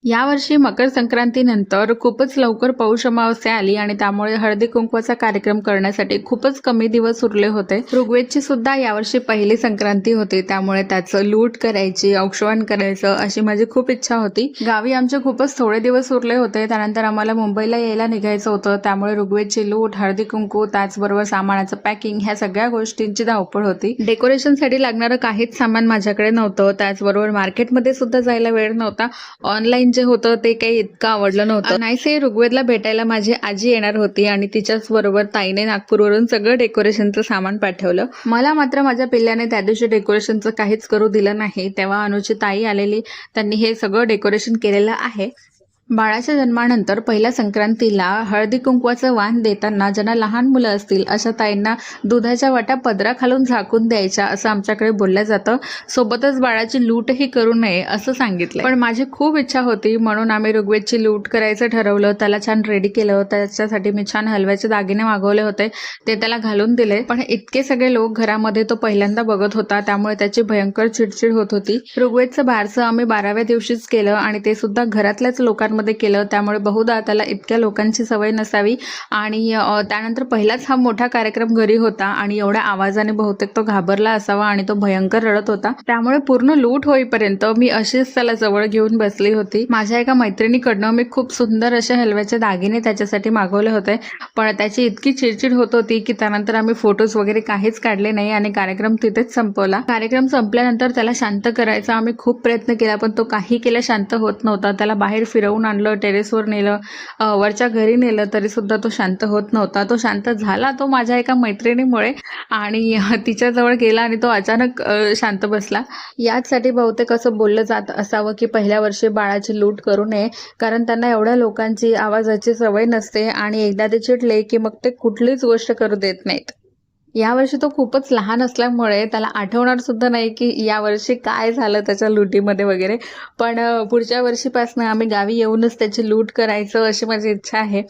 यावर्षी मकर संक्रांतीनंतर खूपच लवकर पौष अमावस्या आली आणि त्यामुळे हळदी कुंकवाचा कार्यक्रम करण्यासाठी खूपच कमी दिवस उरले होते. ऋग्वेदची सुद्धा यावर्षी पहिली संक्रांती होती, त्यामुळे त्याचं लूट करायची, औक्षण करायचं अशी माझी खूप इच्छा होती. गावी आमचे खूपच थोडे दिवस उरले होते. त्यानंतर आम्हाला मुंबईला यायला निघायचं होतं, त्यामुळे ऋग्वेदची लूट, हळदी कुंकू, त्याचबरोबर सामानाचं पॅकिंग ह्या सगळ्या गोष्टींची धावपळ होती. डेकोरेशनसाठी लागणारं काहीच सामान माझ्याकडे नव्हतं. त्याचबरोबर मार्केटमध्ये सुद्धा जायला वेळ नव्हता. ऑनलाईन जे होतं ते काही इतकं आवडलं नव्हतं. नाहीसे ऋग्वेदला भेटायला माझी आजी येणार होती आणि तिच्याच बरोबर ताईने नागपूरवरून सगळं डेकोरेशनचं सामान पाठवलं. मला मात्र माझ्या पिल्ल्याने त्या दिवशी डेकोरेशनचं काहीच करू दिलं नाही. तेव्हा अनुची ताई आलेली, त्यांनी हे सगळं डेकोरेशन केलेलं आहे. बाळाच्या जन्मानंतर पहिल्या संक्रांतीला हळदी कुंकवाचं वाण देताना ज्यांना लहान मुलं असतील अशा ताईंना दुधाच्या वाट्या पदराखालून झाकून द्यायच्या असं आमच्याकडे बोललं जातं. सोबतच बाळाची लूटही करू नये असं सांगितलं. पण माझी खूप इच्छा होती म्हणून आम्ही ऋग्वेदची लूट करायचं ठरवलं. त्याला छान रेडी केलं. त्याच्यासाठी मी छान हलव्याचे दागिने मागवले होते, ते त्याला घालून दिले. पण इतके सगळे लोक घरामध्ये तो पहिल्यांदा बघत होता, त्यामुळे त्याची भयंकर चिडचिड होत होती. ऋग्वेदचं बारसं आम्ही 12व्या दिवशीच केलं आणि ते सुद्धा घरातल्याच लोकांमध्ये केलं, त्यामुळे बहुधा त्याला इतक्या लोकांची सवय नसावी. आणि त्यानंतर पहिलाच हा मोठा कार्यक्रम घरी होता आणि एवढ्या आवाजाने बहुतेक तो घाबरला असावा आणि तो भयंकर रडत होता. त्यामुळे पूर्ण लूट होईपर्यंत मी अशीच त्याला जवळ घेऊन बसली होती. माझ्या एका मैत्रिणीकडनं मी खूप सुंदर असे हलव्याचे दागिने त्याच्यासाठी मागवले होते, पण त्याची इतकी चिडचिड होत होती की त्यानंतर आम्ही फोटोज वगैरे काहीच काढले नाही आणि कार्यक्रम तिथेच संपवला. कार्यक्रम संपल्यानंतर त्याला शांत करायचा आम्ही खूप प्रयत्न केला, पण तो काही केला शांत होत नव्हता. त्याला बाहेर फिरवून आणलं, टेरेसवर नेलं, वरच्या घरी नेलं, तरी सुद्धा तो शांत होत नव्हता. तो शांत झाला तो माझ्या एका मैत्रिणीमुळे आणि तिच्याजवळ गेला आणि तो अचानक शांत बसला. याचसाठी बहुतेक असं बोललं जात असावं की पहिल्या वर्षी बाळाची लूट करू नये, कारण त्यांना एवढ्या लोकांची आवाजाची सवय नसते आणि एकदा ते चिडले की मग ते कुठलीच गोष्ट करू देत नाहीत. यावर्षी तो खूपच लहान असल्यामुळे त्याला आठवणार सुद्धा नाही की यावर्षी काय झालं त्याच्या लुटीमध्ये वगैरे. पण पुढच्या वर्षीपासून आम्ही गावी येऊनच त्याची लूट करायचं अशी माझी इच्छा आहे.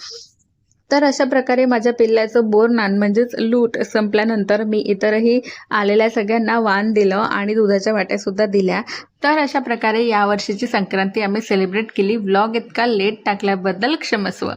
तर अशा प्रकारे माझ्या पिल्ल्याचं बोरनान म्हणजेच लूट संपल्यानंतर मी इतरही आलेल्या सगळ्यांना वाण दिलं आणि दुधाच्या वाट्या सुद्धा दिल्या. तर अशा प्रकारे यावर्षीची संक्रांती आम्ही सेलिब्रेट केली. व्लॉग इतका लेट टाकल्याबद्दल क्षमस्व.